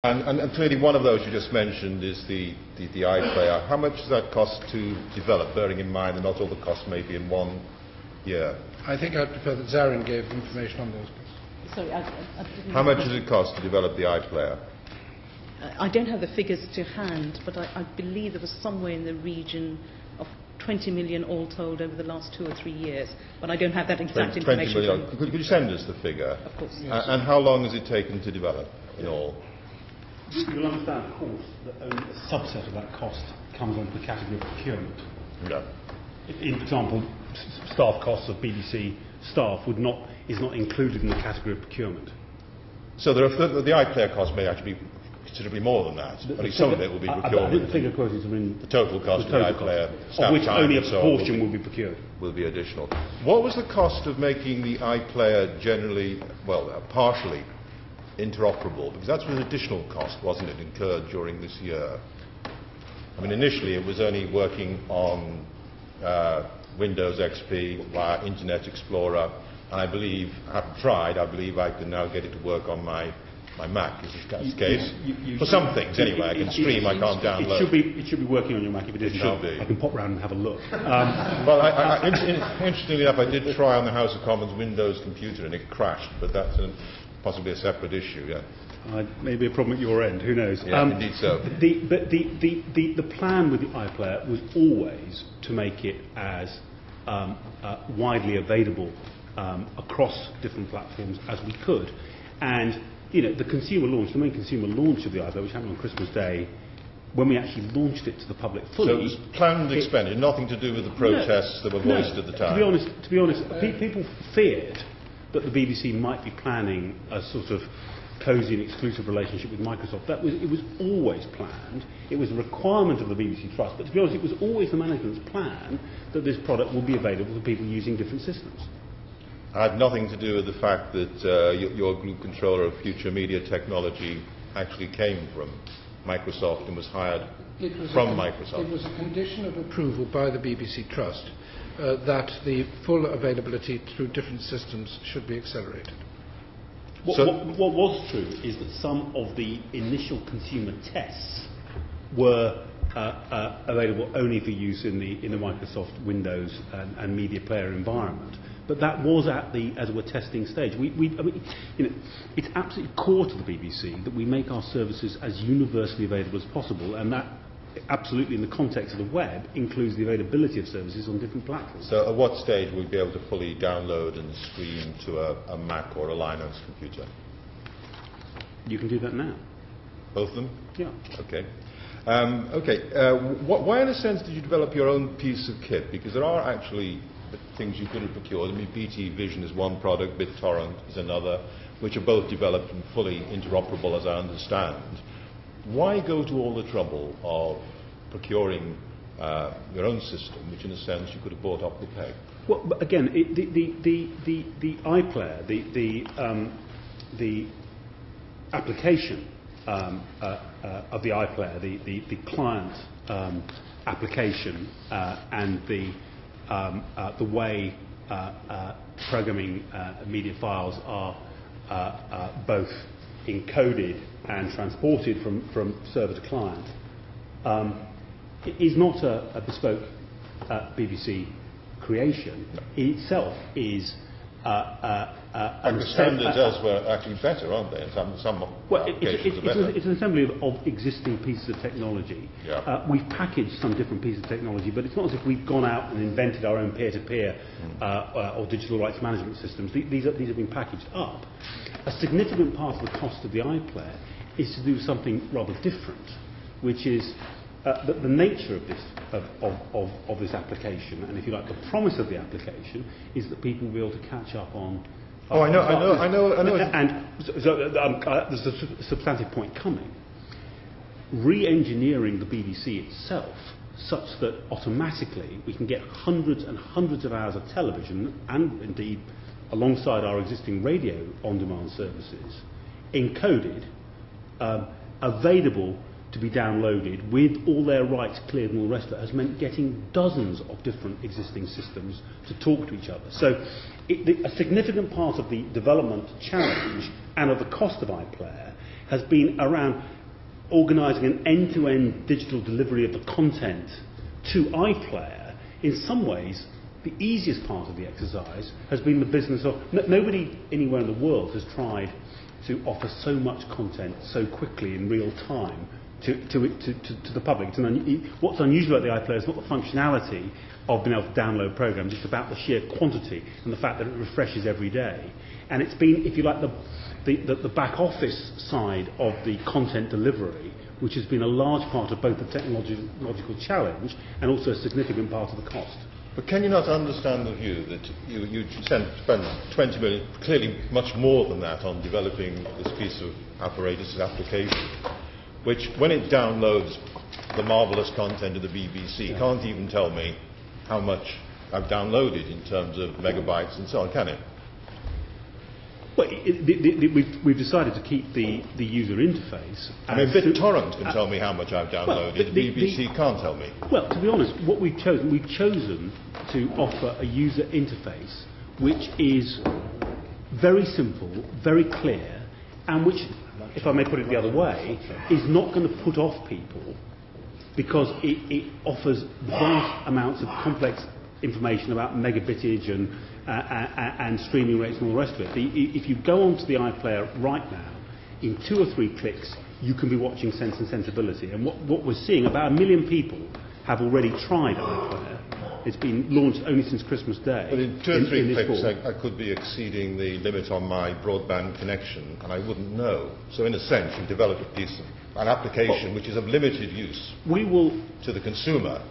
And clearly one of those you just mentioned is the iPlayer. How much does that cost to develop, bearing in mind that not all the costs may be in 1 year? I think I'd prefer that Zarin gave information on those costs. Sorry, I didn't. How much does it cost to develop the iPlayer? I don't have the figures to hand, but I believe there was somewhere in the region of 20 million all told over the last 2 or 3 years. But I don't have that exact 20 information. million. Could you send us the figure? Of course. Yes. And how long has it taken to develop in all? You'll understand, of course, that only a subset of that cost comes under the category of procurement. Yeah. In, for example, staff costs of BBC staff is not included in the category of procurement. So the iPlayer cost may actually be considerably more than that. At least some of it will be procurement. I think the figure quoted are in the total cost of the iPlayer, of which only a proportion will be procured. Will be additional. What was the cost of making the iPlayer generally, well, partially interoperable? Because that's an additional cost, wasn't it, incurred during this year? I mean, initially it was only working on Windows XP via Internet Explorer, and I believe, I haven't tried, I believe I can now get it to work on my Mac. Is this the case? For some things, anyway. I can stream, I can't download. It should be working on your Mac if it isn't. I can pop round and have a look. Well, interestingly enough, I did try on the House of Commons Windows computer and it crashed, but that's possibly a separate issue, yeah. Maybe a problem at your end, who knows? Yeah, indeed so. The plan with the iPlayer was always to make it as widely available across different platforms as we could. And the main consumer launch of the iPlayer, which happened on Christmas Day, when we actually launched it to the public fully. So it was planned expenditure, nothing to do with the protests that were voiced at the time. To be honest, people feared that the BBC might be planning a sort of cosy and exclusive relationship with Microsoft. It was always planned. It was a requirement of the BBC Trust, but to be honest, it was always the management's plan that this product would be available to people using different systems. It had nothing to do with the fact that your group controller of future media technology actually came from Microsoft and was hired from Microsoft. It was a condition of approval by the BBC Trust that the full availability through different systems should be accelerated. What was true is that some of the initial consumer tests were available only for use in the Microsoft Windows and Media Player environment. But that was at the, as it were, testing stage. It's absolutely core to the BBC that we make our services as universally available as possible, and that absolutely, in the context of the web, includes the availability of services on different platforms. So at what stage will we be able to fully download and stream to a Mac or a Linux computer? You can do that now. Both of them? Yeah. Okay. Why, in a sense, did you develop your own piece of kit? Because there are actually things you could have procured. I mean, BT Vision is one product, BitTorrent is another, which are both developed and fully interoperable, as I understand. Why go to all the trouble of procuring your own system, which in a sense you could have bought off the peg? Well, but again, the iPlayer, the application of the iPlayer, the client application, and the way programming media files are both encoded and transported from server to client is not a bespoke BBC creation. It itself is and the standards elsewhere are actually better, aren't they? In some well, applications are better. It's an assembly of existing pieces of technology. Yeah. We've packaged some different pieces of technology, but it's not as if we've gone out and invented our own peer-to-peer or digital rights management systems. These have been packaged up. A significant part of the cost of the iPlayer is to do something rather different, which is the nature of this application, and if you like, the promise of the application is that people will be able to catch up on. I know. And so there's a substantive point coming. Re-engineering the BBC itself, such that automatically we can get hundreds and hundreds of hours of television, and indeed alongside our existing radio on-demand services, encoded, available to be downloaded with all their rights cleared and all the rest of it, has meant getting dozens of different existing systems to talk to each other. So a significant part of the development challenge and of the cost of iPlayer has been around organising an end-to-end digital delivery of the content to iPlayer. In some ways, the easiest part of the exercise has been the business of... nobody anywhere in the world has tried to offer so much content so quickly in real time to the public. What's unusual about the iPlayer is not the functionality of being able to download programs, it's about the sheer quantity and the fact that it refreshes every day. And it's been, if you like, the back office side of the content delivery, which has been a large part of both the technological challenge and also a significant part of the cost. But can you not understand the view that you spend 20 million, clearly much more than that, on developing this piece of apparatus application, which, when it downloads the marvellous content of the BBC, can't even tell me how much I've downloaded in terms of megabytes and so on, can it? Well, we've decided to keep the user interface. I mean, BitTorrent can tell me how much I've downloaded. Well, the BBC can't tell me. Well, to be honest, what we've chosen to offer a user interface which is very simple, very clear, and which, if I may put it the other way, is not going to put off people because it offers vast amounts of complex information about megabitage and streaming rates and all the rest of it. If you go onto the iPlayer right now, in 2 or 3 clicks, you can be watching Sense and Sensibility. And what we're seeing, about 1 million people have already tried iPlayer. It's been launched only since Christmas Day. But in 2 or 3 clicks, I could be exceeding the limit on my broadband connection, and I wouldn't know. So, in a sense, you've developed an application which is of limited use to the consumer,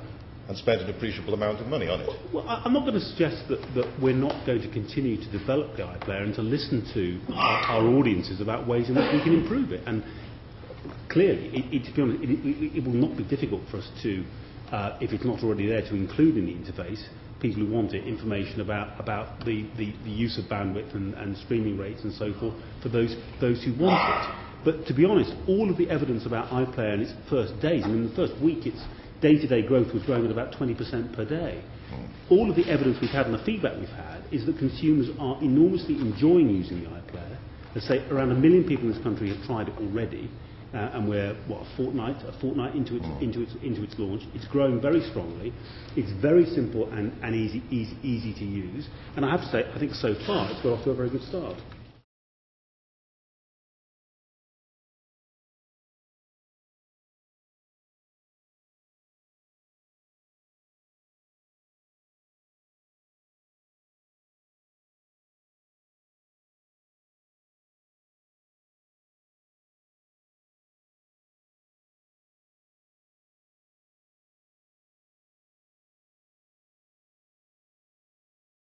and spent an appreciable amount of money on it. Well, I'm not going to suggest that we're not going to continue to develop the iPlayer and to listen to our audiences about ways in which we can improve it. And clearly, to be honest, it will not be difficult for us to, if it's not already there, to include in the interface people who want it, information about the use of bandwidth and streaming rates and so forth for those who want it. But to be honest, all of the evidence about iPlayer in its first days, I mean, in the first week, its day-to-day growth was growing at about 20% per day. All of the evidence we've had and the feedback we've had is that consumers are enormously enjoying using the iPlayer. Let's say around 1 million people in this country have tried it already, and we're a fortnight into its launch. It's growing very strongly. It's very simple and easy to use. And I have to say, I think so far it's got off to a very good start.